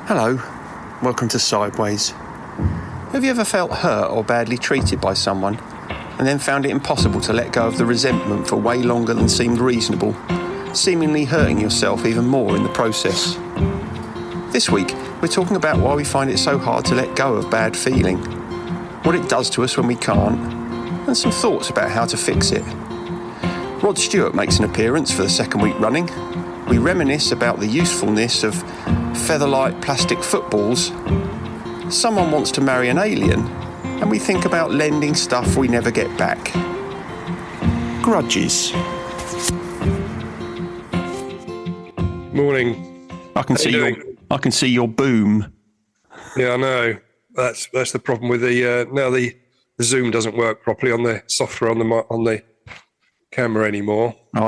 Hello, welcome to Sideways. Have you ever felt hurt or badly treated by someone and then found it impossible to let go of the resentment for way longer than seemed reasonable, seemingly hurting yourself even more in the process? This week, we're talking about why we find it so hard to let go of bad feeling, what it does to us when we can't, and some thoughts about how to fix it. Rod Stewart makes an appearance for the second week running. We reminisce about the usefulness of feather-light plastic footballs. Someone wants to marry an alien, and we think about lending stuff we never get back. Grudges. Morning. I can see your boom. Yeah, I know. That's the problem with the now the Zoom doesn't work properly on the software on the camera anymore. Oh,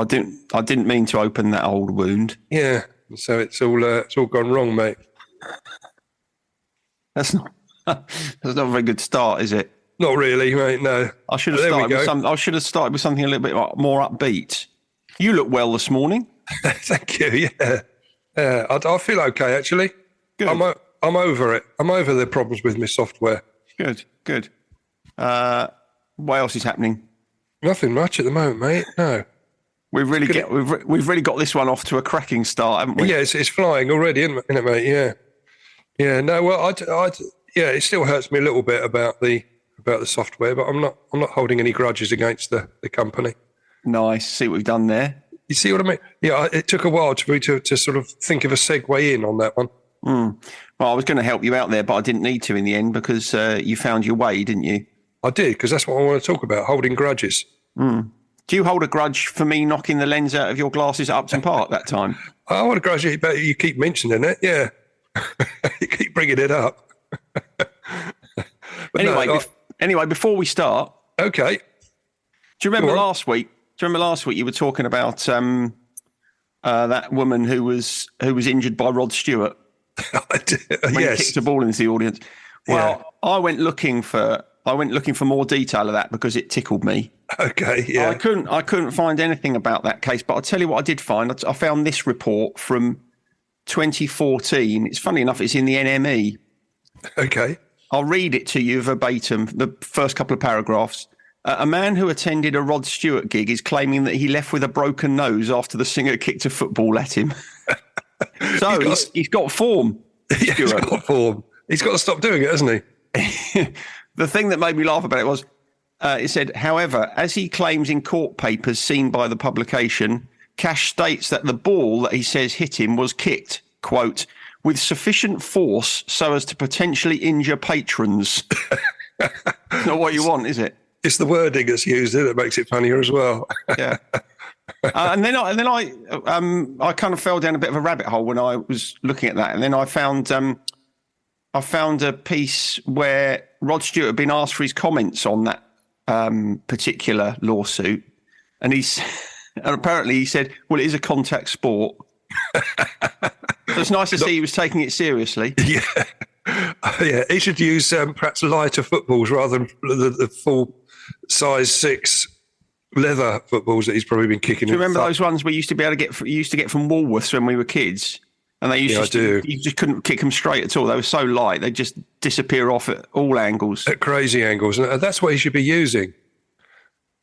I didn't mean to open that old wound. Yeah, so it's all gone wrong, mate. That's not a very good start, is it? Not really, mate. No. I should have started with something a little bit more upbeat. You look well this morning. Thank you. Yeah. I feel okay actually. Good. I'm over it. I'm over the problems with my software. Good. What else is happening? Nothing much at the moment, mate. No. We've really got this one off to a cracking start, haven't we? Yeah, it's flying already, isn't it, mate? Yeah. Yeah. No. Well, yeah, it still hurts me a little bit about the software, but I'm not holding any grudges against the company. Nice. See what we've done there. You see what I mean? Yeah. It took a while for me to sort of think of a segue in on that one. Well, I was going to help you out there, but I didn't need to in the end because you found your way, didn't you? I did, because that's what I want to talk about, holding grudges. Do you hold a grudge for me knocking the lens out of your glasses at Upton Park that time? I hold a grudge, but you keep mentioning it, yeah. You keep bringing it up. Anyway, before we start... Okay. Do you remember last week you were talking about that woman who was injured by Rod Stewart? I did, when he kicked a ball into the audience. Well, yeah. I went looking for more detail of that because it tickled me. Okay, yeah. I couldn't find anything about that case, but I'll tell you what I did find. I found this report from 2014. It's funny enough, it's in the NME. Okay. I'll read it to you verbatim, the first couple of paragraphs. A man who attended a Rod Stewart gig is claiming that he left with a broken nose after the singer kicked a football at him. So he's got form. Yeah, he's got form. He's got to stop doing it, hasn't he? The thing that made me laugh about it was, it said, however, as he claims in court papers seen by the publication, Cash states that the ball that he says hit him was kicked, quote, with sufficient force so as to potentially injure patrons. Not what you want, is it? It's the wording that's used that makes it funnier as well. Yeah. And then I kind of fell down a bit of a rabbit hole when I was looking at that, and then I found a piece where Rod Stewart had been asked for his comments on that particular lawsuit, and apparently he said, "Well, it is a contact sport." So it's nice to see he was taking it seriously. Yeah, yeah. He should use perhaps lighter footballs rather than the full size 6 leather footballs that he's probably been kicking. Do you remember those ones we used to be able to get from Woolworths when we were kids? And they used you just couldn't kick them straight at all. They were so light, they just disappear off at all angles. At crazy angles. And that's what he should be using.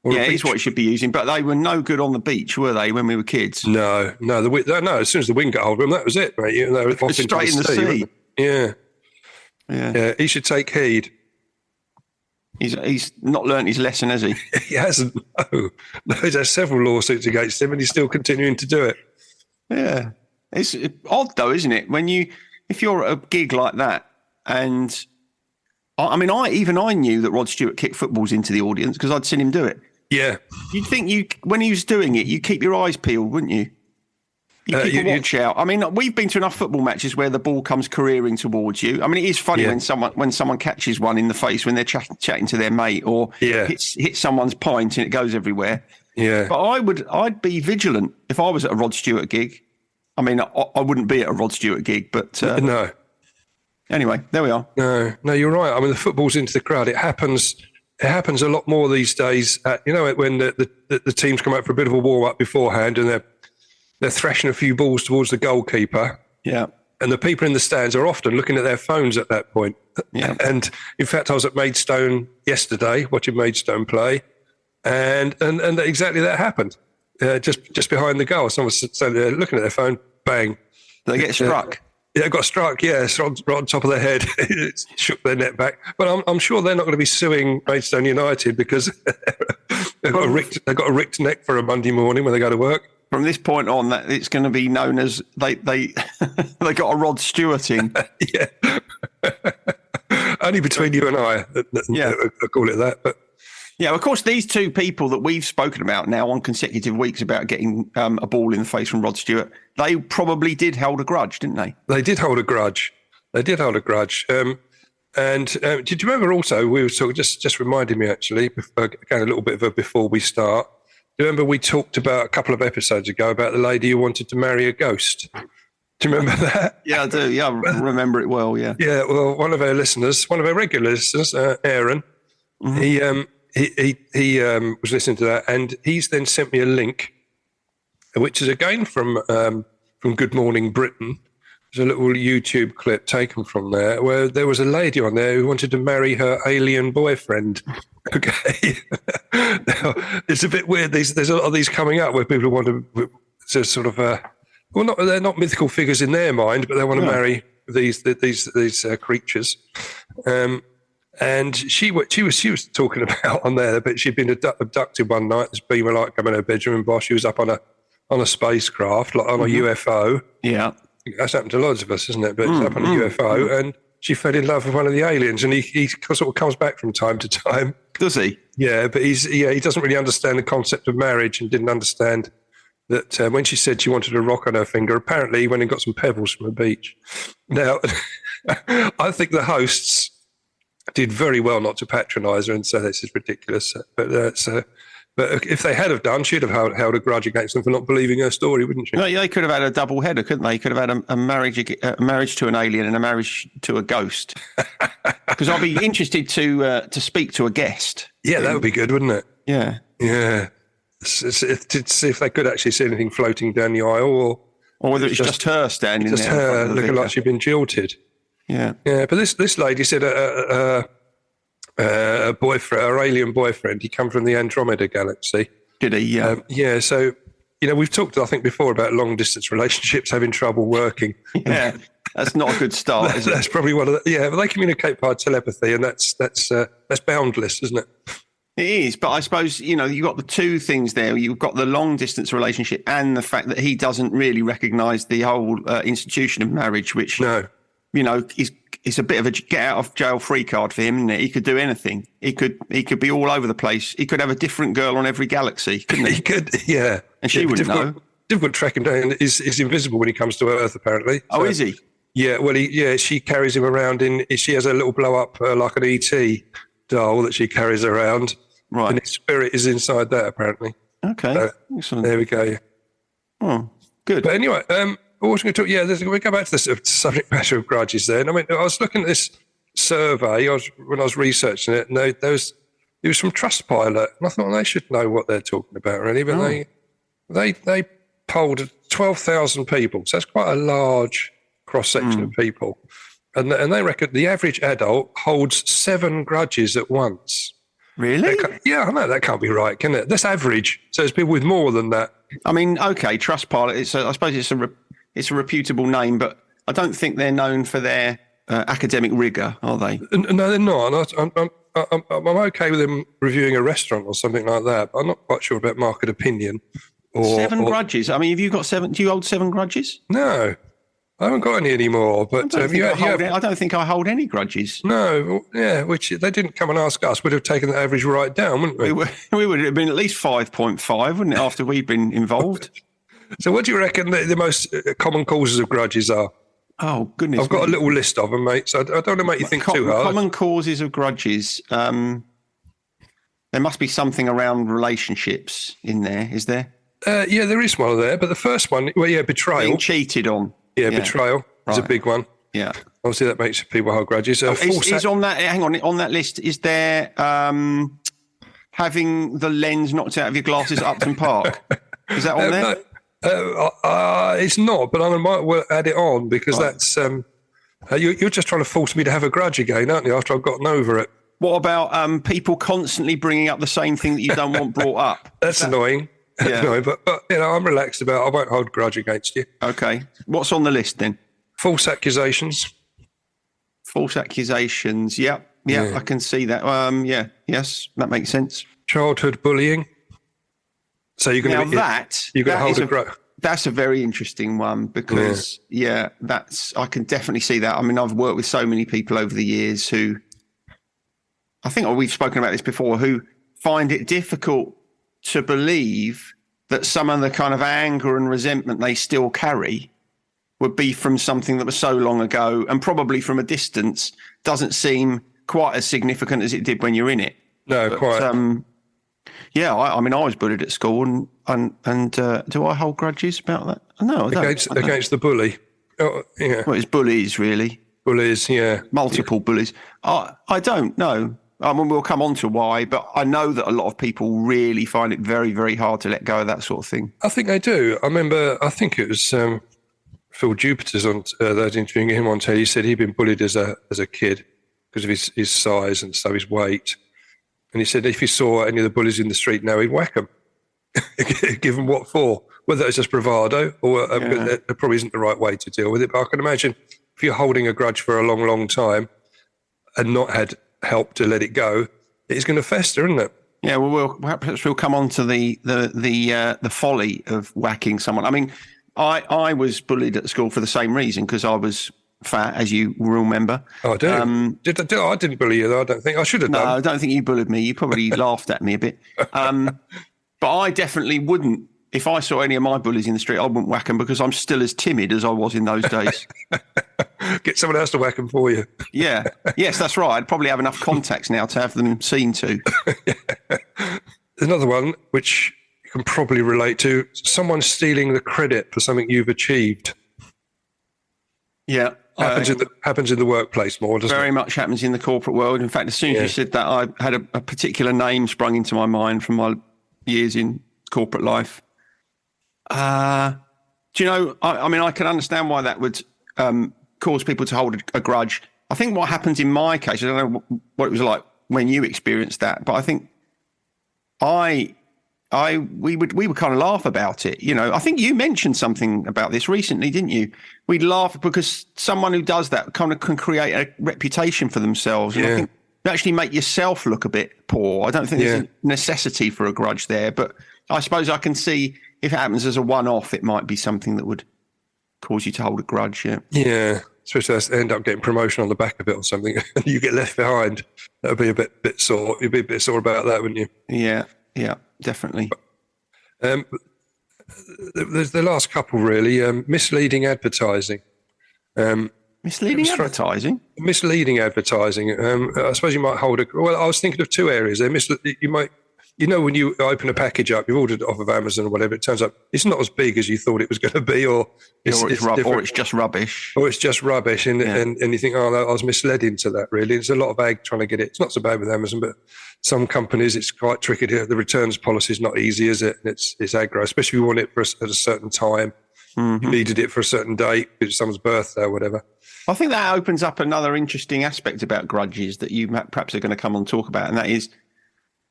Yeah, it's what he should be using. But they were no good on the beach, were they, when we were kids? No. As soon as the wind got hold of them, that was it, mate. They were off straight in the sea. Yeah. He should take heed. He's not learnt his lesson, has he? He hasn't. No, he's had several lawsuits against him, and he's still continuing to do it. Yeah. It's odd though, isn't it? If you're at a gig like that, and I knew that Rod Stewart kicked footballs into the audience because I'd seen him do it. Yeah. You'd think when he was doing it, you keep your eyes peeled, wouldn't you? You keep a watch out. I mean, we've been to enough football matches where the ball comes careering towards you. I mean, it is funny when someone catches one in the face when they're chatting to their mate, or hits someone's pint and it goes everywhere. Yeah. But I'd be vigilant if I was at a Rod Stewart gig. I mean, I wouldn't be at a Rod Stewart gig, but no. Anyway, there we are. No, you're right. I mean, the football's into the crowd. It happens a lot more these days. When the teams come out for a bit of a warm up beforehand, and they're thrashing a few balls towards the goalkeeper. Yeah. And the people in the stands are often looking at their phones at that point. Yeah. And in fact, I was at Maidstone yesterday watching Maidstone play, and exactly that happened. Just behind the goal, someone was standing there looking at their phone. Bang! They get struck. Yeah, got struck. Yeah, it's right on top of their head. It shook their net back. But I'm sure they're not going to be suing Maidstone United because they've got a ricked neck for a Monday morning when they go to work. From this point on, that it's going to be known as they they got a Rod Stewart in. Yeah. Only between you and I call it that. But yeah, of course, these two people that we've spoken about now on consecutive weeks about getting a ball in the face from Rod Stewart, they probably did hold a grudge, didn't they? They did hold a grudge. Did you remember also, we were talking, just reminding me actually, again, a little bit of a before we start, do you remember we talked about a couple of episodes ago about the lady who wanted to marry a ghost? Do you remember that? Yeah, I do. Yeah, I remember it well, yeah. Yeah, well, one of our regular listeners, Aaron, he was listening to that, and he's then sent me a link, which is again from Good Morning Britain. There's a little YouTube clip taken from there where there was a lady on there who wanted to marry her alien boyfriend. Okay. Now, it's a bit weird. There's a lot of these coming up where people want to sort of, they're not mythical figures in their mind, but they want to marry these creatures. And she was talking about on there, but she'd been abducted one night. This beamer light come in her bedroom, and she was up on a spacecraft, like on a UFO. Yeah. That's happened to loads of us, isn't it? But it's up on a UFO, and she fell in love with one of the aliens, and he sort of comes back from time to time. Does he? Yeah, but he doesn't really understand the concept of marriage, and didn't understand that when she said she wanted a rock on her finger, apparently he went and got some pebbles from a beach. Now, I think the hosts did very well not to patronise her and say this is ridiculous. But if they had have done, she'd have held a grudge against them for not believing her story, wouldn't she? Well, they could have had a double header, couldn't they? Could have had a marriage to an alien and a marriage to a ghost. Because I'd be interested to speak to a guest. Yeah, that would be good, wouldn't it? Yeah. Yeah. To see if they could actually see anything floating down the aisle, or whether it's just her standing there. Just her looking like she'd been jilted. Yeah. Yeah, but this lady said a boyfriend, her alien boyfriend, he come from the Andromeda galaxy. Did he? Yeah. Yeah, so, we've talked, I think, before about long-distance relationships having trouble working. Yeah, that's not a good start, is it? That's probably one of the... Yeah, but they communicate by telepathy, and that's boundless, isn't it? It is, but I suppose, you've got the two things there. You've got the long-distance relationship and the fact that he doesn't really recognise the whole institution of marriage, which... No. It's a bit of a get-out-of-jail-free card for him, isn't it? He could do anything. He could be all over the place. He could have a different girl on every galaxy, couldn't he? He could, yeah. And she wouldn't know. Difficult to track him down. He's invisible when he comes to Earth, apparently. Oh, is he? Yeah, well, she carries him around she has a little blow-up, like an E.T. doll that she carries around. Right. And his spirit is inside that, apparently. Okay. So, there we go. Oh, good. But anyway, what was going to talk? We go back to the sort of subject matter of grudges there. And I mean, I was looking at this survey when I was researching it, and it was from Trustpilot, and I thought they should know what they're talking about, really. But they polled 12,000 people, so that's quite a large cross section of people, and they reckon the average adult holds 7 grudges at once. Really? Yeah, I know that can't be right, can it? That's average. So there's people with more than that. I mean, okay, Trustpilot. I suppose it's a reputable name, but I don't think they're known for their academic rigour, are they? No, they're not. I'm okay with them reviewing a restaurant or something like that. But I'm not quite sure about market opinion. 7 grudges. I mean, have you got 7? Do you hold 7 grudges? No, I haven't got any anymore. But I don't think I hold any grudges. No, yeah, which they didn't come and ask us. We'd have taken the average right down, wouldn't we? We would have been at least 5.5, wouldn't it, after we'd been involved? So what do you reckon the most common causes of grudges are? Oh, goodness. I've got a little list of them, mate, so I don't want to make you think too hard. Common causes of grudges. There must be something around relationships in there, is there? Yeah, there is one there, but the first one, betrayal. Being cheated on. Yeah, betrayal is a big one. Yeah. Obviously, that makes people hold grudges. Is on that? Hang on that list. Is there having the lens knocked out of your glasses at Upton Park? Is that on there? No, It's not, but I might well add it on because Right. that's you're just trying to force me to have a grudge again, aren't you? After I've gotten over it. What about people constantly bringing up the same thing that you don't want brought up? That's annoying. Yeah. Annoying, but I'm relaxed about it. I won't hold a grudge against you. Okay. What's on the list then? False accusations. False accusations. Yeah, I can see that. Yes, that makes sense. Childhood bullying. So you're going to hold a grudge. That's a very interesting one because I can definitely see that. I mean, I've worked with so many people over the years who, I think we've spoken about this before, who find it difficult to believe that some of the kind of anger and resentment they still carry would be from something that was so long ago, and probably from a distance doesn't seem quite as significant as it did when you're in it. No, but, quite. I mean, I was bullied at school, and do I hold grudges about that? No, I don't. Against the bully. Oh, yeah. Well, it's bullies, really. Bullies, yeah. Multiple bullies. I don't know. I mean, we'll come on to why, but I know that a lot of people really find it very, very hard to let go of that sort of thing. I think they do. I remember, I think it was Phil Jupiter's on that interviewing him on telly. He said he'd been bullied as a kid because of his size and so his weight. And he said if he saw any of the bullies in the street now, he'd whack them. Give them what for? Whether it's just bravado or it probably isn't the right way to deal with it. But I can imagine if you're holding a grudge for a long, long time and not had help to let it go, it's going to fester, isn't it? Yeah, well, perhaps we'll come on to the folly of whacking someone. I mean, I was bullied at school for the same reason because I was fat, as you will remember. Oh, I do. I didn't bully you, though. I don't think I should have done. No, I don't think you bullied me. You probably laughed at me a bit. But I definitely wouldn't. If I saw any of my bullies in the street, I wouldn't whack them because I'm still as timid as I was in those days. Get someone else to whack them for you. Yeah. Yes, that's right. I'd probably have enough contacts now to have them seen to. Another one, which you can probably relate to, someone stealing the credit for something you've achieved. Yeah. Happens in the workplace more, doesn't it? Very much happens in the corporate world. In fact, as soon as you said that, I had a particular name sprung into my mind from my years in corporate life. Do you know, I mean, I can understand why that would cause people to hold a grudge. I think what happens in my case, I don't know what it was like when you experienced that, but I think we would kind of laugh about it. You know, I think you mentioned something about this recently, didn't you? We'd laugh because someone who does that kind of can create a reputation for themselves. And I think you actually make yourself look a bit poor. I don't think there's a necessity for a grudge there, but I suppose I can see if it happens as a one-off, it might be something that would cause you to hold a grudge. Yeah. Especially if they end up getting promotion on the back of it or something, and you get left behind. That would be a bit sore. You'd be a bit sore about that, wouldn't you? Yeah, definitely. There's the last couple, really. Misleading advertising. Misleading advertising? Misleading advertising. I suppose you might hold a... Well, I was thinking of two areas there. You might... You know, when you open a package up, you've ordered it off of Amazon or whatever, it turns out it's not as big as you thought it was going to be, or it's just rubbish. Or it's just rubbish, and you think, oh, no, I was misled into that, really. There's a lot of ag trying to get it. It's not so bad with Amazon, but some companies, it's quite tricky. The returns policy is not easy, is it? And it's aggro, especially if you want it at a certain time. Mm-hmm. You needed it for a certain date, it's someone's birthday or whatever. I think that opens up another interesting aspect about grudges that you perhaps are going to come on and talk about, and that is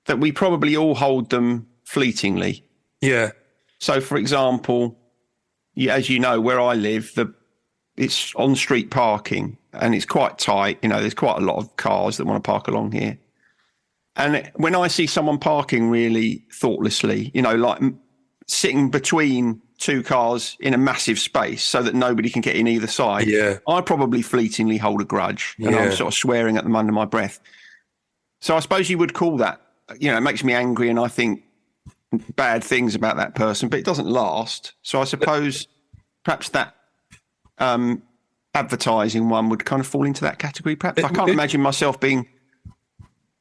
that we probably all hold them fleetingly. Yeah. So, for example, as you know, where I live, it's on-street parking and it's quite tight. You know, there's quite a lot of cars that want to park along here. And when I see someone parking really thoughtlessly, you know, like sitting between two cars in a massive space so that nobody can get in either side, I probably fleetingly hold a grudge and I'm sort of swearing at them under my breath. So I suppose you would call that, you know, it makes me angry and I think bad things about that person, but it doesn't last. So I suppose perhaps that advertising one would kind of fall into that category. Perhaps I can't imagine myself being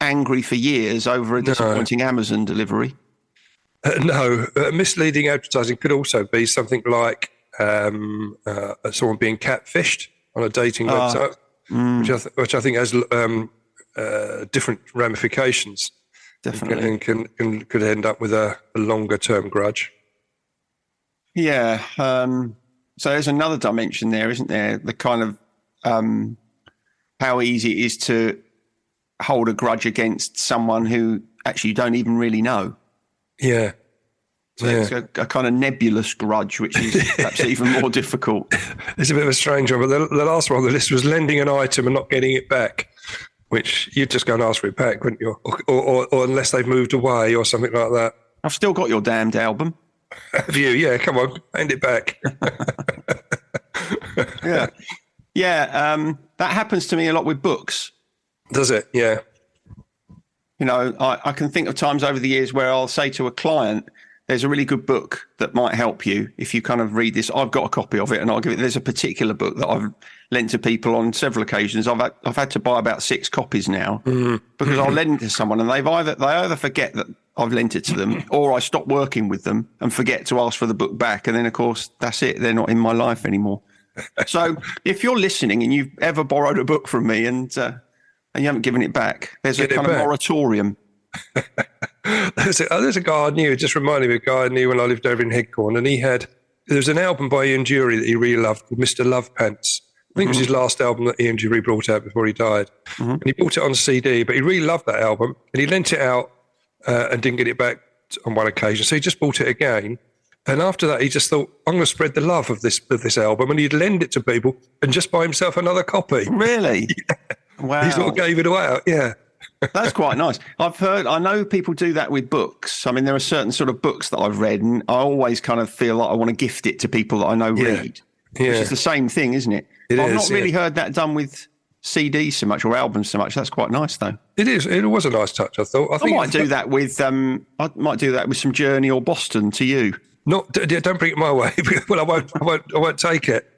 angry for years over a disappointing Amazon delivery. No, misleading advertising could also be something like someone being catfished on a dating website, which I think has different ramifications. Definitely. And could end up with a longer term grudge. Yeah. So there's another dimension there, isn't there? The kind of how easy it is to hold a grudge against someone who actually you don't even really know. Yeah. So it's a kind of nebulous grudge, which is perhaps even more difficult. It's a bit of a strange one, but the last one on the list was lending an item and not getting it back, which you'd just go and ask for it back, wouldn't you? Or unless they've moved away or something like that. I've still got your damned album. Have you? Yeah, come on, hand it back. Yeah. Yeah, that happens to me a lot with books. Does it? Yeah. You know, I can think of times over the years where I'll say to a client, there's a really good book that might help you if you kind of read this. I've got a copy of it and I'll give it. There's a particular book that I've lent to people on several occasions. I've had to buy about 6 copies now because I'll lend it to someone and they either forget that I've lent it to them or I stop working with them and forget to ask for the book back. And then, of course, that's it. They're not in my life anymore. So if you're listening and you've ever borrowed a book from me and you haven't given it back, there's a kind of moratorium. There's a guy I knew, it just reminded me of a guy I knew when I lived over in Headcorn, and there was an album by Ian Dury that he really loved called Mr. Love Pants. I think it was his last album that Ian Dury brought out before he died. And he bought it on CD, but he really loved that album, and he lent it out and didn't get it back on one occasion, so he just bought it again. And after that, he just thought, I'm going to spread the love of this album, and he'd lend it to people and just buy himself another copy. Really? Yeah. Wow. He sort of gave it away. Yeah. That's quite nice. I know people do that with books. I mean, there are certain sort of books that I've read, and I always kind of feel like I want to gift it to people that I know read, which is the same thing, isn't it? I've not really heard that done with CDs so much or albums so much. That's quite nice, though. It is. It was a nice touch, I thought. I might do that with some Journey or Boston to you. Don't bring it my way. Well, I won't take it.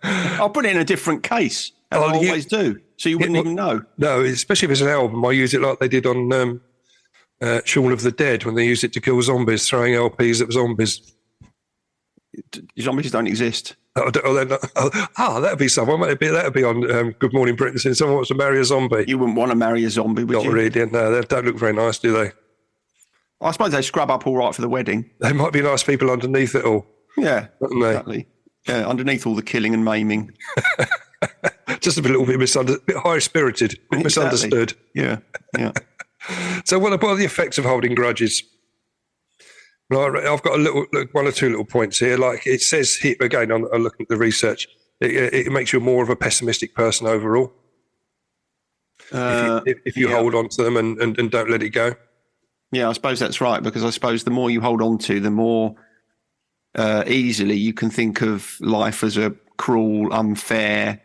I'll put it in a different case. I always do, so you wouldn't even know. No, especially if it's an album. I use it like they did on Shaun of the Dead when they used it to kill zombies, throwing LPs at zombies. Zombies don't exist. That'd be someone. That'd be on Good Morning Britain. Saying someone wants to marry a zombie. You wouldn't want to marry a zombie, would you? Not really. No, they don't look very nice, do they? I suppose they scrub up all right for the wedding. They might be nice people underneath it all. Yeah, exactly. Yeah, underneath all the killing and maiming. Just a little bit misunderstood, a bit high-spirited, misunderstood. Yeah. So what are the effects of holding grudges? Well, I've got one or two little points here. Like it says here, again, I'm looking at the research, it makes you more of a pessimistic person overall. If you hold on to them and don't let it go. Yeah, I suppose that's right, because I suppose the more you hold on to, the more easily you can think of life as a cruel, unfair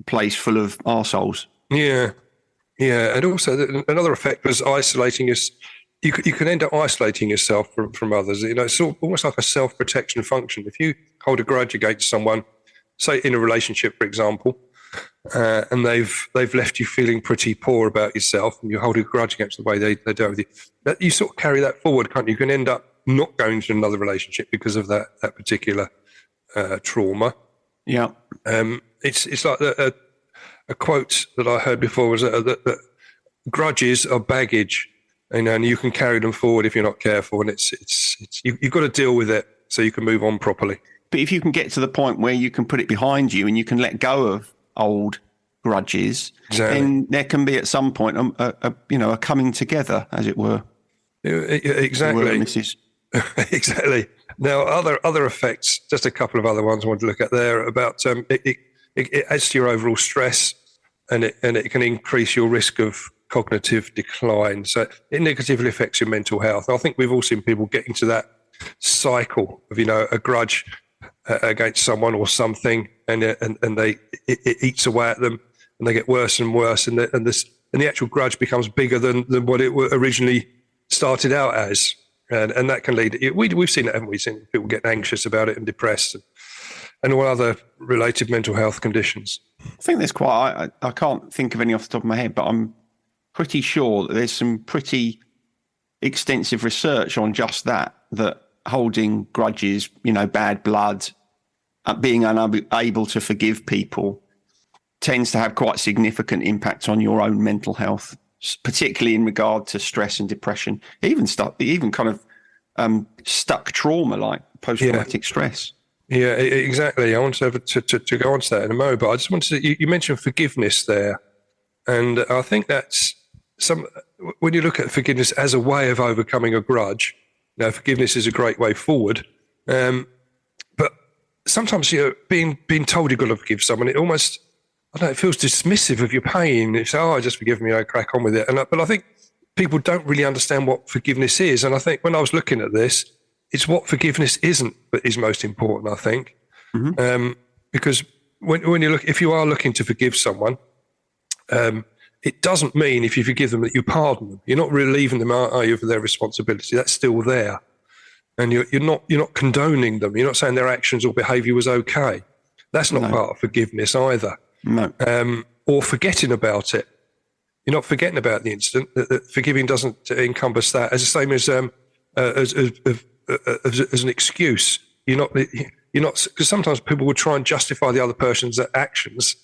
place full of arseholes. Yeah. And also another effect was isolating us. You can end up isolating yourself from others. You know, it's almost like a self-protection function. If you hold a grudge against someone, say in a relationship, for example, and they've left you feeling pretty poor about yourself, and you hold a grudge against the way they do with you, you sort of carry that forward, can't you? You can end up not going to another relationship because of that particular trauma. Yeah. It's like a quote that I heard before was that grudges are baggage, and you can carry them forward if you're not careful, and you've got to deal with it so you can move on properly. But if you can get to the point where you can put it behind you and you can let go of old grudges, then there can be at some point a coming together, as it were. Exactly. Exactly. Now, other effects, just a couple of other ones I want to look at there about it adds to your overall stress, and it can increase your risk of cognitive decline. So it negatively affects your mental health. I think we've all seen people get into that cycle of a grudge against someone or something, and it eats away at them, and they get worse and worse, and the actual grudge becomes bigger than what it originally started out as. And that can lead. We've seen it, haven't we? Seen people get anxious about it and depressed, and all other related mental health conditions. I think there's I can't think of any off the top of my head, but I'm pretty sure that there's some pretty extensive research on just that holding grudges, bad blood, being unable to forgive people tends to have quite significant impact on your own mental health, particularly in regard to stress and depression, even kind of stuck trauma like post-traumatic stress. Yeah, exactly. I want to go on to that in a moment, but I just wanted to, you mentioned forgiveness there. And I think that's when you look at forgiveness as a way of overcoming a grudge, forgiveness is a great way forward. But sometimes, being told you've got to forgive someone, it almost, I don't know, it feels dismissive of your pain. It's, just forgive me, I crack on with it. But I think people don't really understand what forgiveness is. And I think when I was looking at this, it's what forgiveness isn't that is most important, I think. Mm-hmm. Because when you look, if you are looking to forgive someone, it doesn't mean if you forgive them that you pardon them. You're not relieving them, are you, of their responsibility? That's still there, and you're not condoning them. You're not saying their actions or behaviour was okay. That's not part of forgiveness either. No. Or forgetting about it. You're not forgetting about the incident. That forgiving doesn't encompass that. As the same as an excuse. You're not, because sometimes people will try and justify the other person's actions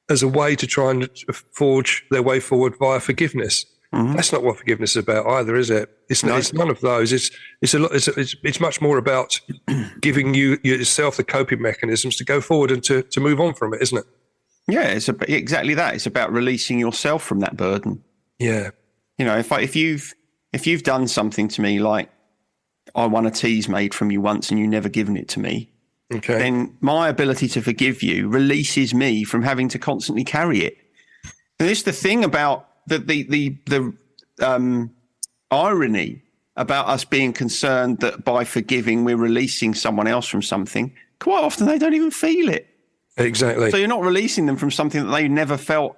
as a way to try and forge their way forward via forgiveness. Mm-hmm. That's not what forgiveness is about either, is it? It's none of those. It's much more about giving yourself the coping mechanisms to go forward and to move on from it, isn't it? Yeah, it's exactly that. It's about releasing yourself from that burden. Yeah. If you've done something to me, like I won a tease made from you once and you never given it to me, okay, then my ability to forgive you releases me from having to constantly carry it. And it's the thing about the irony about us being concerned that by forgiving we're releasing someone else from something. Quite often they don't even feel it. Exactly. So you're not releasing them from something that they never felt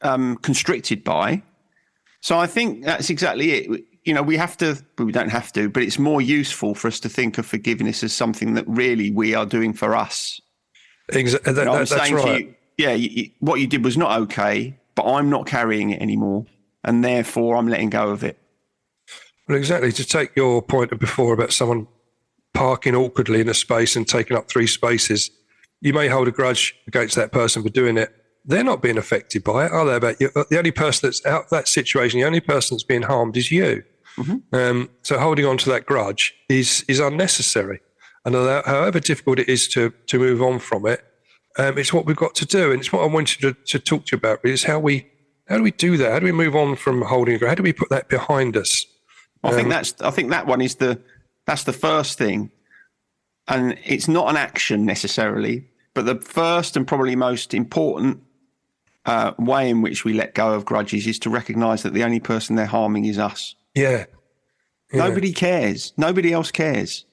constricted by. So I think that's exactly it. We don't have to, but it's more useful for us to think of forgiveness as something that really we are doing for us. Exactly. That's right. What you did was not okay, but I'm not carrying it anymore, and therefore I'm letting go of it. Well, exactly. To take your point before about someone parking awkwardly in a space and taking up 3 spaces, you may hold a grudge against that person for doing it. They're not being affected by it, are they? About you? The only person that's out of that situation, the only person that's being harmed is you. Mm-hmm. So holding on to that grudge is unnecessary. And however difficult it is to move on from it, it's what we've got to do. And it's what I wanted to talk to you about, is how do we do that? How do we move on from holding a grudge? How do we put that behind us? I think that one is that's the first thing. And it's not an action necessarily, but the first and probably most important way in which we let go of grudges is to recognise that the only person they're harming is us. Yeah. Nobody cares. Nobody else cares.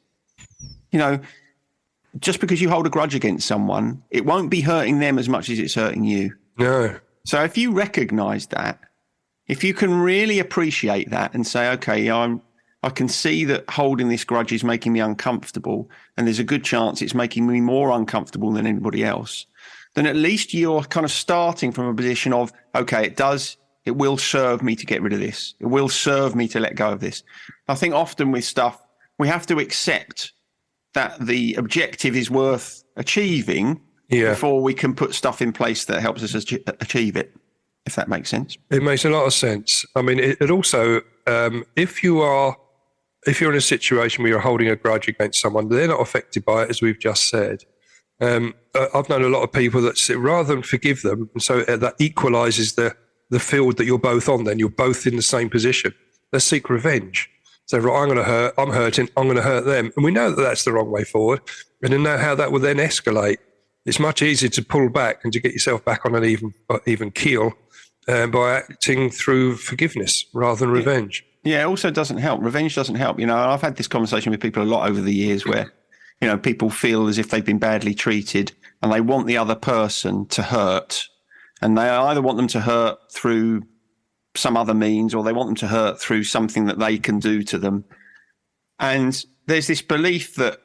Just because you hold a grudge against someone, it won't be hurting them as much as it's hurting you. No. So if you recognise that, if you can really appreciate that and say, okay, I can see that holding this grudge is making me uncomfortable, and there's a good chance it's making me more uncomfortable than anybody else, then at least you're kind of starting from a position of, okay, it will serve me to get rid of this. It will serve me to let go of this. I think often with stuff, we have to accept that the objective is worth achieving before we can put stuff in place that helps us achieve it, if that makes sense. It makes a lot of sense. I mean, it also, if you're in a situation where you're holding a grudge against someone, they're not affected by it, as we've just said. I've known a lot of people that rather than forgive them, and so that equalises the field that you're both on, then you're both in the same position. They seek revenge. So, right, I'm hurting, I'm going to hurt them. And we know that that's the wrong way forward. And to know how that will then escalate, it's much easier to pull back and to get yourself back on an even keel by acting through forgiveness rather than revenge. Yeah, it also doesn't help. Revenge doesn't help. I've had this conversation with people a lot over the years where, people feel as if they've been badly treated and they want the other person to hurt. And they either want them to hurt through some other means, or they want them to hurt through something that they can do to them. And there's this belief that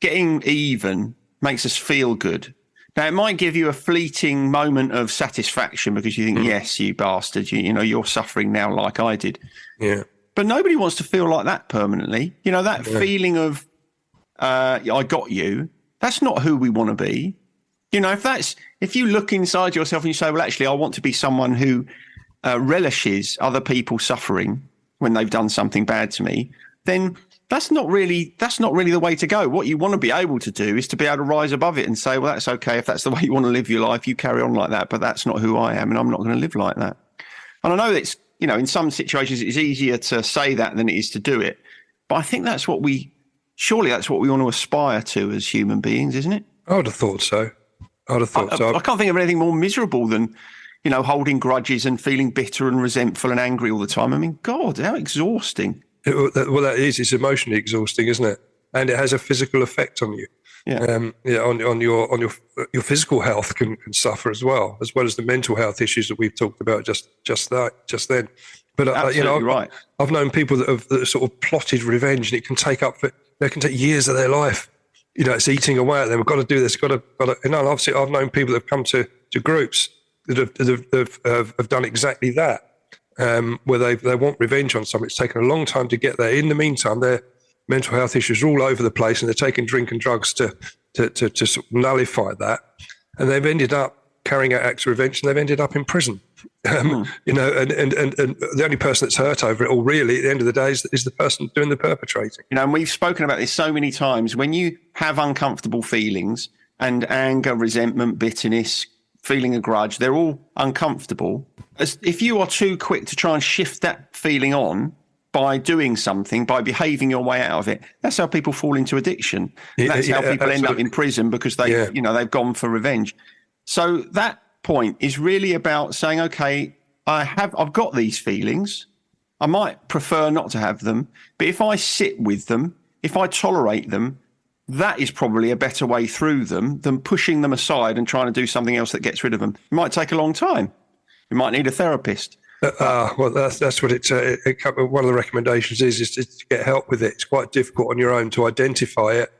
getting even makes us feel good. Now, it might give you a fleeting moment of satisfaction because you think, yes, you bastard, you're suffering now like I did. Yeah. But nobody wants to feel like that permanently. That feeling of, I got you, that's not who we want to be. If you look inside yourself and you say, well, actually, I want to be someone who relishes other people suffering when they've done something bad to me, then that's not really the way to go. What you want to be able to do is to be able to rise above it and say, well, that's okay. If that's the way you want to live your life, you carry on like that. But that's not who I am, and I'm not going to live like that. And I know it's, in some situations it's easier to say that than it is to do it. But I think that's what we want to aspire to as human beings, isn't it? I would have thought so. I can't think of anything more miserable than, holding grudges and feeling bitter and resentful and angry all the time. I mean, God, how exhausting. Well, that is. It's emotionally exhausting, isn't it? And it has a physical effect on you. Yeah. On your physical health can suffer as well as the mental health issues that we've talked about just then. But right. I've known people that have sort of plotted revenge, and it can take years of their life. It's eating away at them. We've got to do this. Got to. Obviously, I've known people that have come to groups that have done exactly that, where they want revenge on something. It's taken a long time to get there. In the meantime, their mental health issues are all over the place, and they're taking drink and drugs to sort of nullify that, and they've ended up carrying out acts of revenge, and they've ended up in prison. And the only person that's hurt over it all, really, at the end of the day, is the person doing the perpetrating. And we've spoken about this so many times. When you have uncomfortable feelings and anger, resentment, bitterness, feeling a grudge, they're all uncomfortable. If you are too quick to try and shift that feeling on by doing something, by behaving your way out of it, that's how people fall into addiction. That's how people end up in prison, because they've gone for revenge. So that point is really about saying, okay, I've got these feelings. I might prefer not to have them, but if I sit with them, if I tolerate them, that is probably a better way through them than pushing them aside and trying to do something else that gets rid of them. It might take a long time. You might need a therapist. Well, that's what one of the recommendations is to get help with it. It's quite difficult on your own to identify it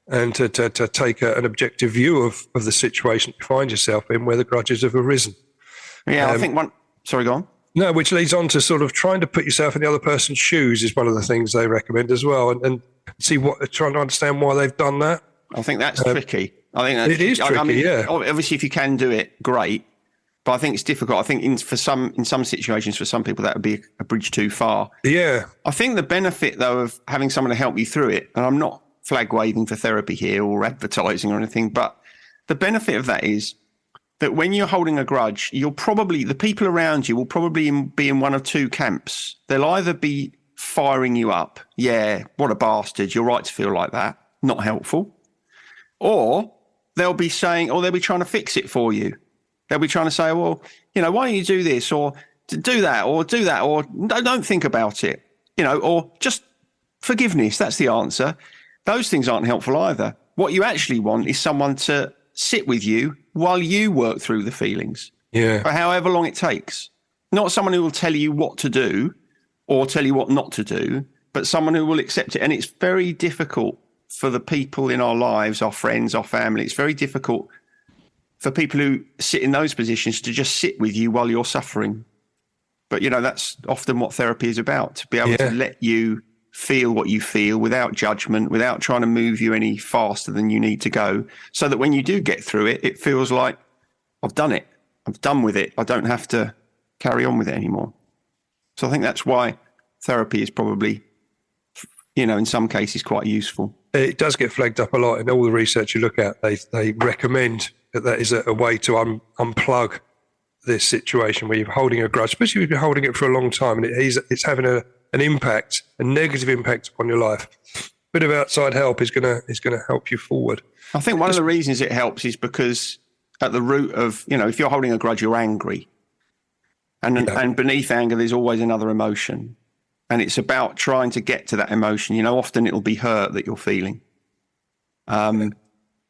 and to take an objective view of the situation you find yourself in, where the grudges have arisen. Yeah, I think sorry, go on. No, which leads on to sort of trying to put yourself in the other person's shoes is one of the things they recommend as well, and trying to understand why they've done that. I think that's tricky. It is tricky. Yeah. Obviously, if you can do it, great. But I think it's difficult. I think in some situations, for some people, that would be a bridge too far. Yeah. I think the benefit, though, of having someone to help you through it, and I'm not flag waving for therapy here or advertising or anything, but the benefit of that is that when you're holding a grudge, the people around you will probably be in one of two camps. They'll either be firing you up. Yeah, what a bastard. You're right to feel like that. Not helpful. Or they'll be saying, or they'll be trying to fix it for you. They'll be trying to say, well, why don't you do this or do that, or don't think about it, or just forgiveness. That's the answer. Those things aren't helpful either. What you actually want is someone to sit with you while you work through the feelings. Yeah. For however long it takes. Not someone who will tell you what to do or tell you what not to do, but someone who will accept it. And it's very difficult for the people in our lives, our friends, our family. It's very difficult for people who sit in those positions to just sit with you while you're suffering. But, that's often what therapy is about, to be able to let you feel what you feel without judgment, without trying to move you any faster than you need to go, so that when you do get through it, it feels like, I've done it. I'm done with it. I don't have to carry on with it anymore. So I think that's why therapy is probably, in some cases, quite useful. It does get flagged up a lot in all the research you look at. They recommend that is a way to unplug this situation where you're holding a grudge, especially if you've been holding it for a long time, and it's having an impact, a negative impact upon your life. A bit of outside help is gonna help you forward. I think one of the reasons it helps is because at the root of, if you're holding a grudge, you're angry. And beneath anger, there's always another emotion. And it's about trying to get to that emotion. Often it'll be hurt that you're feeling. And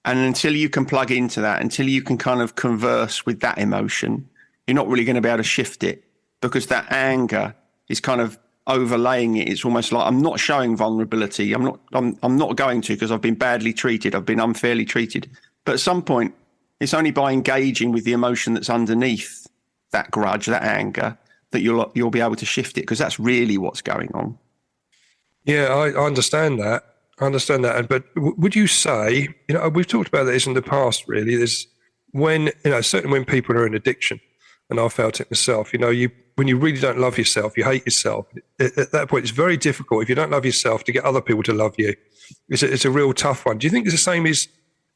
until you can plug into that, until you can kind of converse with that emotion, you're not really going to be able to shift it, because that anger is kind of overlaying it. It's almost like, I'm not showing vulnerability. I'm not going to, because I've been badly treated. I've been unfairly treated. But at some point, it's only by engaging with the emotion that's underneath that grudge, that anger, that you'll be able to shift it, because that's really what's going on. Yeah, I understand that. But would you say, we've talked about this in the past, really, there's when, certainly when people are in addiction, and I felt it myself. When you really don't love yourself, you hate yourself. At that point, it's very difficult if you don't love yourself to get other people to love you. It's a real tough one. Do you think the same is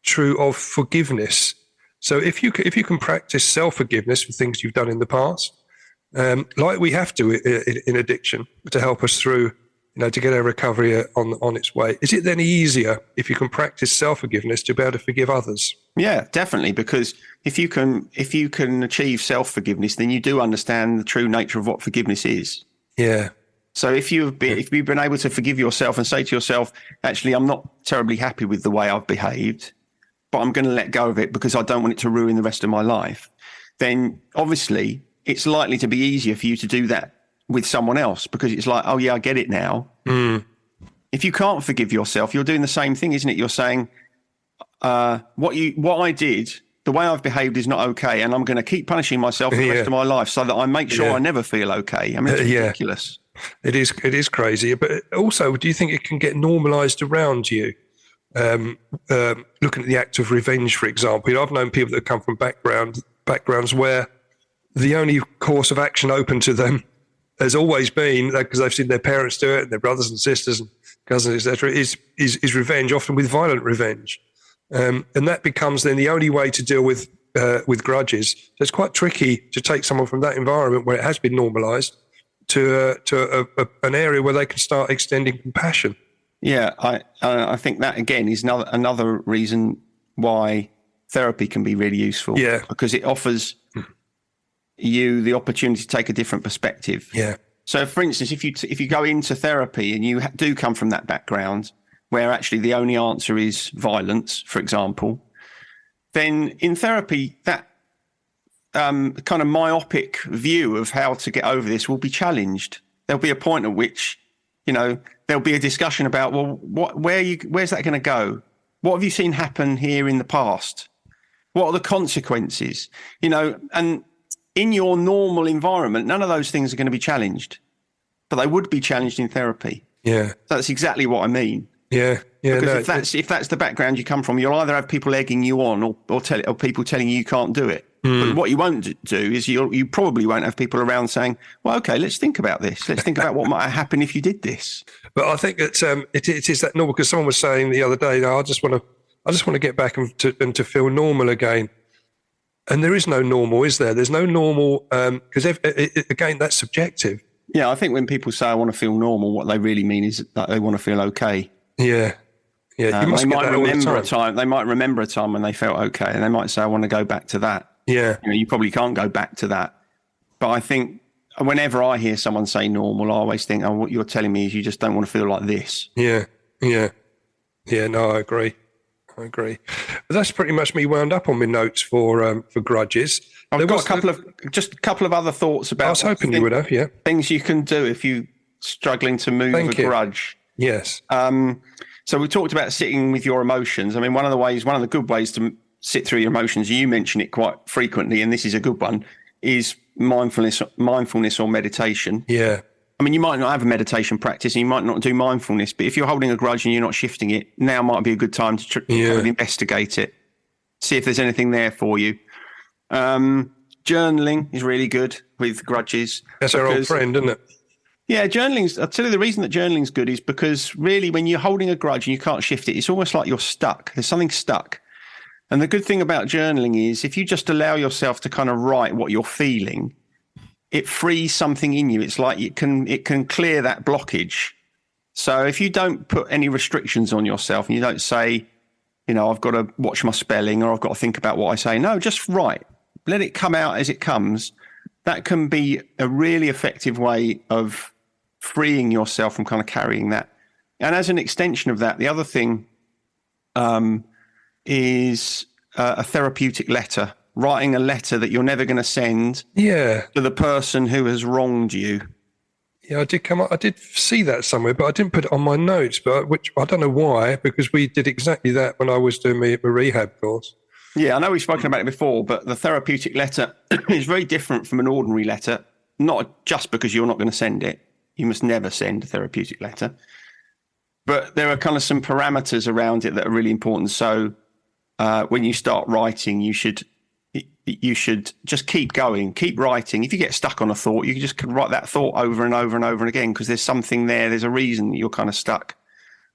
true of forgiveness? So if you can practice self-forgiveness for things you've done in the past, like we have to in addiction to help us through, to get our recovery on its way, is it then easier if you can practice self-forgiveness to be able to forgive others? Yeah, definitely. Because if you can achieve self-forgiveness, then you do understand the true nature of what forgiveness is. Yeah. So if you've been able to forgive yourself and say to yourself, actually, I'm not terribly happy with the way I've behaved, but I'm going to let go of it because I don't want it to ruin the rest of my life, then obviously it's likely to be easier for you to do that with someone else, because it's like, oh yeah, I get it now. Mm. If you can't forgive yourself, you're doing the same thing, isn't it? You're saying, what I did, the way I've behaved is not okay, and I'm going to keep punishing myself for the rest of my life so that I make sure I never feel okay. I mean, it's ridiculous. It is crazy. But also, do you think it can get normalised around you? Looking at the act of revenge, for example, I've known people that come from backgrounds where the only course of action open to them has always been, because they've seen their parents do it, and their brothers and sisters and cousins, etc., is revenge, often with violent revenge, and that becomes then the only way to deal with grudges. So it's quite tricky to take someone from that environment where it has been normalised to an area where they can start extending compassion. Yeah, I think that again is another reason why therapy can be really useful. Yeah, because it offers you the opportunity to take a different perspective. Yeah. So, for instance, if you go into therapy and you do come from that background where actually the only answer is violence, for example, then in therapy that kind of myopic view of how to get over this will be challenged. There'll be a point at which, there'll be a discussion about, well, where's that going to go? What have you seen happen here in the past? What are the consequences? And in your normal environment, none of those things are going to be challenged, but they would be challenged in therapy. Yeah. That's exactly what I mean. Yeah. Yeah. Because if that's the background you come from, you'll either have people egging you on or people telling you can't do it. But what you won't do is you probably won't have people around saying, well, okay, let's think about this. Let's think about what might happen if you did this. But I think that it is that normal, because someone was saying the other day, I just want to get back and to feel normal again. And there is no normal, is there? There's no normal, because again, that's subjective. Yeah, I think when people say I want to feel normal, what they really mean is that they want to feel okay. Yeah. Yeah. You must get that all the time. They might remember a time when they felt okay, and they might say, I want to go back to that. Yeah. You probably can't go back to that. But I think whenever I hear someone say normal, I always think, oh, what you're telling me is you just don't want to feel like this. Yeah. Yeah. Yeah. No, I agree. But that's pretty much me wound up on my notes for Grudges. I've got a couple of other thoughts about. I was hoping you would have, yeah. Things you can do if you're struggling to move a grudge. Yes. So we talked about sitting with your emotions. I mean, one of the good ways to sit through your emotions, you mention it quite frequently, and this is a good one, is mindfulness or meditation. Yeah. I mean, you might not have a meditation practice and you might not do mindfulness, but if you're holding a grudge and you're not shifting it, now might be a good time to investigate it, see if there's anything there for you. Journaling is really good with grudges. That's our old friend, isn't it? Yeah, I'll tell you the reason that journaling's good is because really when you're holding a grudge and you can't shift it, it's almost like you're stuck. There's something stuck. And the good thing about journaling is if you just allow yourself to kind of write what you're feeling, it frees something in you. It's like it can clear that blockage. So if you don't put any restrictions on yourself and you don't say, I've got to watch my spelling or I've got to think about what I say. No, just write. Let it come out as it comes. That can be a really effective way of freeing yourself from kind of carrying that. And as an extension of that, the other thing is a therapeutic letter. Writing a letter that you're never going to send to the person who has wronged you. Yeah, I did see that somewhere, but I didn't put it on my notes, which I don't know why, because we did exactly that when I was doing my rehab course. Yeah, I know we've spoken about it before, but the therapeutic letter is very different from an ordinary letter, not just because you're not going to send it. You must never send a therapeutic letter. But there are kind of some parameters around it that are really important. So when you start writing, you should you should just keep going, keep writing. If you get stuck on a thought, you just can write that thought over and over and over and again, because there's something there. There's a reason that you're kind of stuck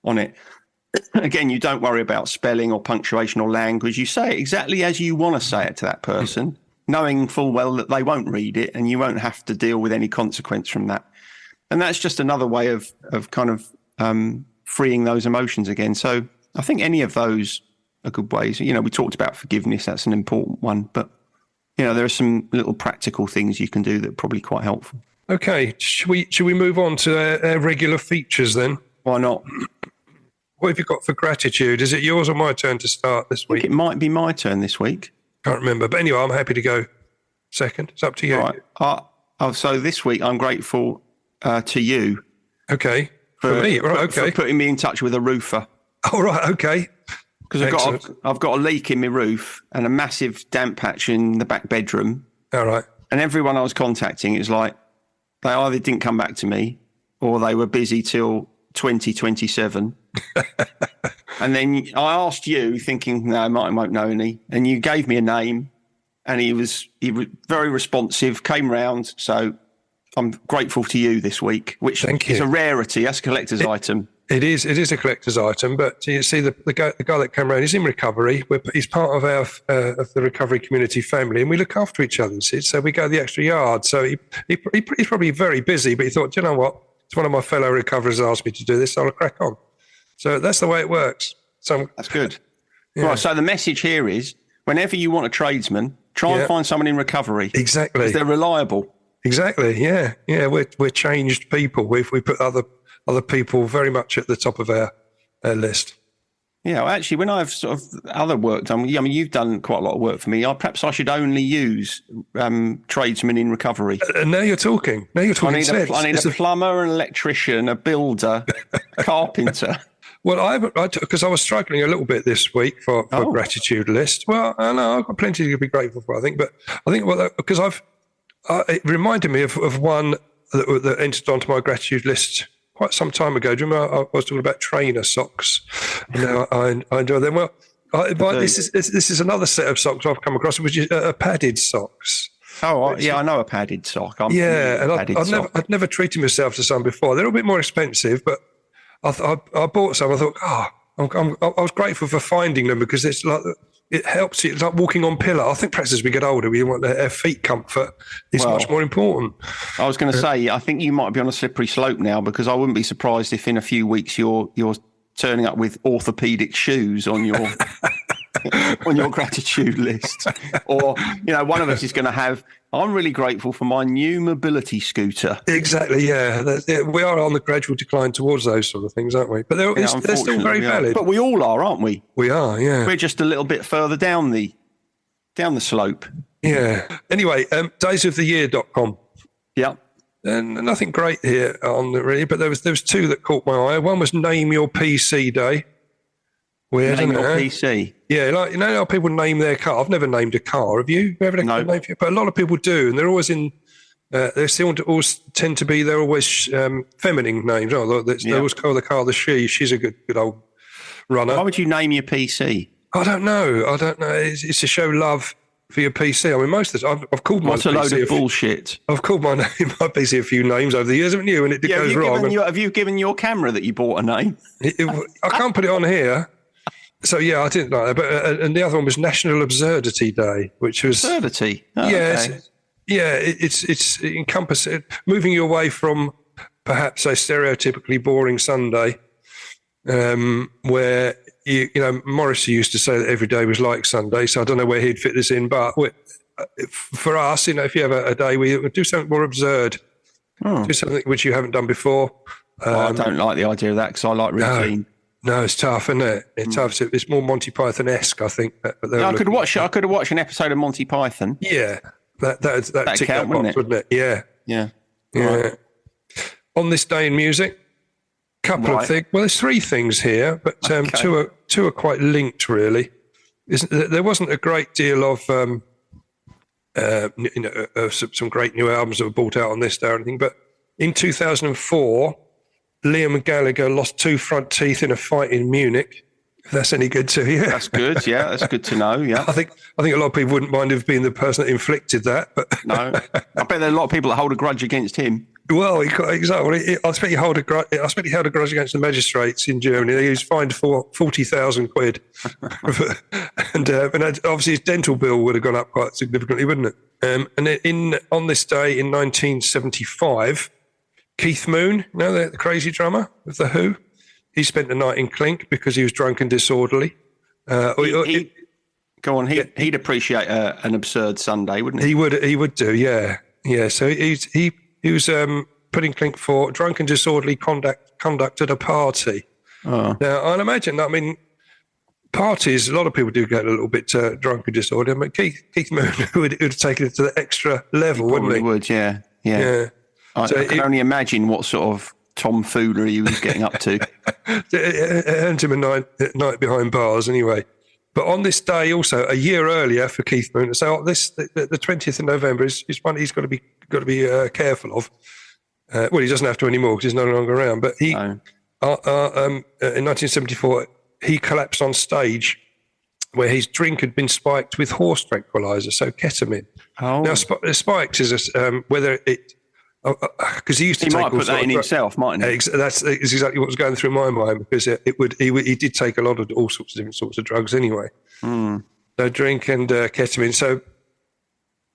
on it. Again, you don't worry about spelling or punctuation or language. You say it exactly as you want to say it to that person, knowing full well that they won't read it and you won't have to deal with any consequence from that. And that's just another way of kind of freeing those emotions again. So I think any of those are good ways. We talked about forgiveness. That's an important one. But, there are some little practical things you can do that are probably quite helpful. Okay. Should we move on to our regular features then? Why not? What have you got for gratitude? Is it yours or my turn to start this week? I think it might be my turn this week. Can't remember. But anyway, I'm happy to go second. It's up to you. Right. So this week I'm grateful to you. Okay. For me, right, okay. For putting me in touch with a roofer. Oh, right, okay. Because I've got a leak in my roof and a massive damp patch in the back bedroom. All right. And everyone I was contacting, it's like they either didn't come back to me or they were busy till 2027. And then I asked you, thinking, no, Martin won't know any. And you gave me a name, and he was very responsive, came round. So I'm grateful to you this week, which is a rarity. That's a collector's item. It is a collector's item. But you see, the guy that came around, he's in recovery. He's part of of the recovery community family, and we look after each other. So we go the extra yard. So he's probably very busy, but he thought, you know what? It's one of my fellow recoverers asked me to do this, so I'll crack on. So that's the way it works. So that's good. Yeah. Right. So the message here is, whenever you want a tradesman, try and find someone in recovery. Exactly. Because they're reliable. Exactly. Yeah. Yeah. We're changed people. We put other people very much at the top of our list. Yeah. Well, actually, when I've sort of other work done, you've done quite a lot of work for me. Perhaps I should only use tradesmen in recovery. And now you're talking. I need a plumber, an electrician, a builder, a carpenter. Well, because I was struggling a little bit this week for gratitude list. Well, I know I've got plenty to be grateful for, I think. But I think because it reminded me of one that entered onto my gratitude list quite some time ago. Do you remember I was talking about trainer socks? I enjoy them. Well, this is another set of socks I've come across, which is padded socks. Oh, yeah, I know a padded sock. I'd never treated myself to some before. They're a bit more expensive, but I bought some. I thought, I was grateful for finding them, because it's like it helps. It's like walking on pillar. I think perhaps as we get older, we want our feet comfort is much more important. I was going to say, I think you might be on a slippery slope now, because I wouldn't be surprised if in a few weeks you're turning up with orthopedic shoes on your on your gratitude list, or one of us is going to have. I'm really grateful for my new mobility scooter. Exactly, yeah. We are on the gradual decline towards those sort of things, aren't we? But they're still very valid. But we all are, aren't we? We are, yeah. We're just a little bit further down the slope. Yeah. Anyway, daysoftheyear.com. Yeah. And nothing great here on the really, but there was two that caught my eye. One was Name Your PC Day. Weird, Name Your PC. Yeah, like how people name their car. I've never named a car. Have you? Ever no. Name for it? But a lot of people do, and they're always in. They still always tend to be. They're always feminine names. Oh, they always call the car the she. She's a good old runner. Why would you name your PC? I don't know. It's to show love for your PC. I mean, most of the time, I've called my PC. What's a load of bullshit? I've called my PC a few names over the years, haven't you? And it goes wrong. Have you given your camera that you bought a name? I can't put it on here. So, yeah, I didn't like that. But, and the other one was National Absurdity Day, which was... Absurdity? Oh, yeah, okay. It's encompassing, moving you away from perhaps a stereotypically boring Sunday, where, Morrissey used to say that every day was like Sunday, so I don't know where he'd fit this in, but for us, if you have a day where you do something more absurd, do something which you haven't done before. I don't like the idea of that, because I like routine. No, it's tough, isn't it? It's tough. It's more Monty Python-esque, I think. I could have watched an episode of Monty Python. Yeah, that tick that box, wouldn't it? Yeah. Right. On this day in music, couple of things. Well, there's three things here, but two are quite linked, really. There wasn't a great deal of some great new albums that were brought out on this day or anything, but in 2004. Liam Gallagher lost 2 front teeth in a fight in Munich, If that's any good to you. That's good. Yeah, that's good to know. Yeah. I think a lot of people wouldn't mind if being the person that inflicted that. But no, I bet there are a lot of people that hold a grudge against him. Well, exactly. I expect he held a grudge against the magistrates in Germany. He was fined for 40,000 quid, and obviously his dental bill would have gone up quite significantly, wouldn't it? And on this day in 1975, Keith Moon, the crazy drummer of the Who, he spent the night in Clink because he was drunk and disorderly. Go on. He'd appreciate an absurd Sunday, wouldn't he? He would do. Yeah. So he was put in Clink for drunk and disorderly conduct at a party. Oh. Now, I'd imagine, parties, a lot of people do get a little bit drunk and disorderly. I mean, Keith Moon would have taken it to the extra level, wouldn't he? Would, yeah. I can only imagine what sort of tomfoolery he was getting up to. It earned him a night behind bars anyway. But on this day also, a year earlier for Keith Moon, so the 20th of November is one he's got to be careful of. Well, he doesn't have to anymore because he's no longer around. But in 1974, he collapsed on stage where his drink had been spiked with horse tranquilizer, so ketamine. Oh. Now, spikes is whether it... Because he used to he take might put that in himself, mightn't he? That's exactly what was going through my mind, because he did take a lot of all sorts of different sorts of drugs anyway. Mm. So drink and ketamine. So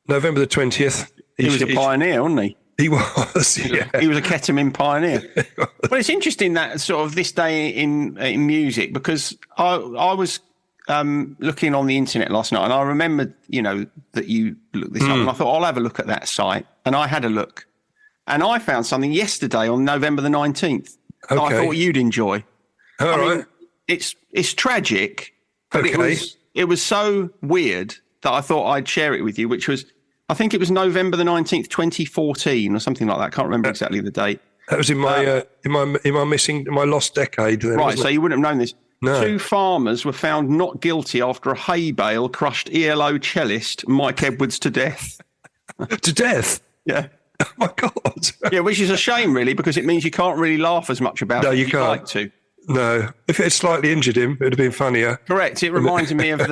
November the 20th. He was a pioneer, wasn't he? He was. Yeah. He was a ketamine pioneer. But it's interesting that sort of this day in music, because I was looking on the internet last night, and I remembered, that you looked this up, and I thought I'll have a look at that site, and I had a look. And I found something yesterday on November the 19th that I thought you'd enjoy. All right. It's tragic, but it was so weird that I thought I'd share it with you, which was, I think it was November the 19th, 2014 or something like that. I can't remember exactly the date. That was in my my lost decade. Then, right, so you wouldn't have known this. No. 2 farmers were found not guilty after a hay bale crushed ELO cellist Mike Edwards to death. To death? Yeah. Oh my God. Yeah, which is a shame, really, because it means you can't really laugh as much about it as you'd like to. No. If it had slightly injured him, it would have been funnier. Correct. It reminds me of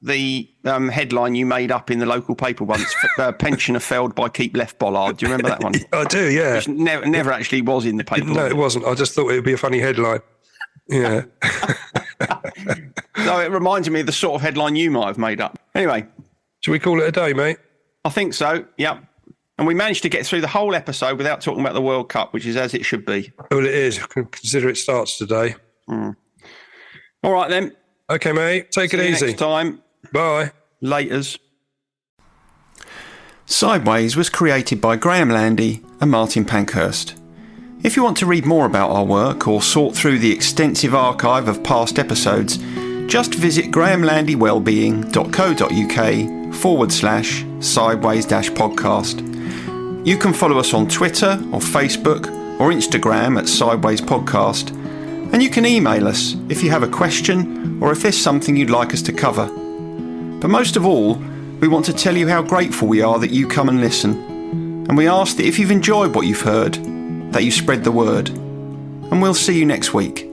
the headline you made up in the local paper once, pensioner felled by keep left bollard. Do you remember that one? I do, yeah. Which never actually was in the paper. No, it wasn't. I just thought it would be a funny headline. Yeah. So it reminds me of the sort of headline you might have made up. Anyway. Should we call it a day, mate? I think so, yeah. And we managed to get through the whole episode without talking about the World Cup, which is as it should be. Well, it is. Consider it starts today. Mm. All right, then. Okay, mate. Take it easy. Next time. Bye. Laters. Sideways was created by Graham Landy and Martin Pankhurst. If you want to read more about our work or sort through the extensive archive of past episodes, just visit grahamlandywellbeing.co.uk/sideways-podcast. You can follow us on Twitter or Facebook or Instagram at Sideways Podcast, and you can email us if you have a question or if there's something you'd like us to cover. But most of all, we want to tell you how grateful we are that you come and listen, and we ask that if you've enjoyed what you've heard, that you spread the word. And we'll see you next week.